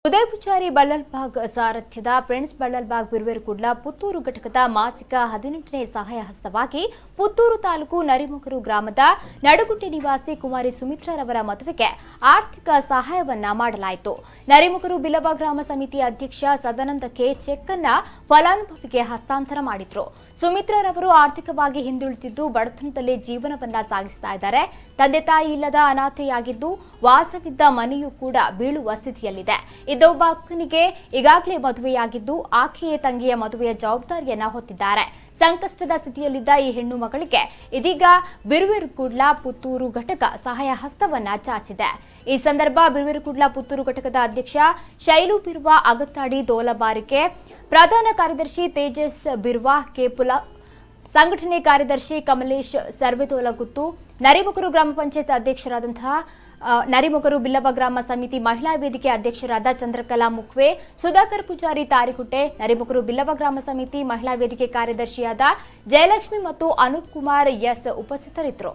ಉದಯ Poojary Ballalbagh ಸಾರಥ್ಯದ friends Ballalbagh ಬಿರುವೇರುಕುಡ್ಲ Puttur ಘಟಕದ ಮಾಸಿಕ 18ನೇ ಸಹಾಯ ಹಸ್ತವಾಗಿ ಪುತ್ತೂರು ತಾಲೂಕು ನರಿಮುಗರು ಗ್ರಾಮದ ನಡುಗುಂಡಿ ನಿವಾಸಿ ಕುಮಾರಿ ಸುಮಿತ್ರಾರವರ ಮದುವೆಗೆ ಆರ್ಥಿಕ ಸಹಾಯವನ್ನ ಮಾಡಲಾಯಿತು. ನರಿಮುಗರು ಬಿಲವ ಗ್ರಾಮ ಸಮಿತಿ ಅಧ್ಯಕ್ಷ ಸದಾನಂದಕ್ಕೆ ಚೆಕ್ ಅನ್ನ ಫಲಾನುಭವಿಗೆ ಹಸ್ತಾಂತರ ಮಾಡಿದ್ರು. ಸುಮಿತ್ರಾರವರು ಆರ್ಥಿಕವಾಗಿ ಹಿಂದುಳಿದಿದ್ದು ಬಡತನದಲ್ಲಿ ಜೀವನವನ್ನ ಸಾಗಿಸ್ತಾ ಇದ್ದಾರೆ. ತಂದೆ ತಾಯಿ ಇಲ್ಲದ ಅನಾಥೆಯಾಗಿದ್ದು ವಾಸವಿದ್ದ ಮನೆಯೂ ಕೂಡ ಬೀಳುವ ಸ್ಥಿತಿಯಲ್ಲಿದೆ. ಇದೊಬ್ಬ ಅಕ್ಕನಿಗೆ ಈಗಾಗಲೇ ಮದುವೆಯಾಗಿದ್ದು ಆಕೆಯ ತಂಗಿಯ ಮದುವೆಯ ಜವಾಬ್ದಾರಿಯನ್ನ ಹೊತ್ತಿದ್ದಾರೆ. ಸಂಕಷ್ಟದ ಸ್ಥಿತಿಯಲ್ಲಿದ್ದ ಈ ಹೆಣ್ಣು ಮಗಳಿಗೆ ಇದೀಗ ಬಿರುವೇರುಕುಡ್ಲ ಪುತ್ತೂರು ಘಟಕ ಸಹಾಯ ಹಸ್ತವನ್ನ ಚಾಚಿದೆ. ಈ ಸಂದರ್ಭ ಬಿರುವೇರುಕುಡ್ಲ ಪುತ್ತೂರು ಘಟಕದ ಅಧ್ಯಕ್ಷ ಶೈಲು ಬಿರ್ವಾ ಅಗತ್ತಾಡಿ ದೋಲಬಾರಿಕೆ, ಪ್ರಧಾನ ಕಾರ್ಯದರ್ಶಿ ತೇಜಸ್ ಬಿರ್ವಾ ಕೇಪುಲ, ಸಂಘಟನೆ ಕಾರ್ಯದರ್ಶಿ ಕಮಲೇಶ್ ಸರ್ವೆತೋಲಗುತ್ತು, ನರಿಮುಗರು ಗ್ರಾಮ ಪಂಚಾಯತ್ ಅಧ್ಯಕ್ಷರಾದಂತಹ ನರಿಮುಗರು ಬಿಲ್ಲವ ಗ್ರಾಮ ಸಮಿತಿ ಮಹಿಳಾ ವೇದಿಕೆ ಅಧ್ಯಕ್ಷರಾದ ಚಂದ್ರಕಲಾ ಮುಖ್ವೆ, ಸುಧಾಕರ್ ಪೂಜಾರಿ ತಾರಿಹುಟ್ಟೆ, ನರಿಮುಗರು ಬಿಲ್ಲವ ಗ್ರಾಮ ಸಮಿತಿ ಮಹಿಳಾ ವೇದಿಕೆ ಕಾರ್ಯದರ್ಶಿಯಾದ ಜಯಲಕ್ಷ್ಮಿ ಮತ್ತು ಅನೂಪ್ ಕುಮಾರ್ ಎಸ್ ಉಪಸ್ಥಿತರಿದ್ದರು.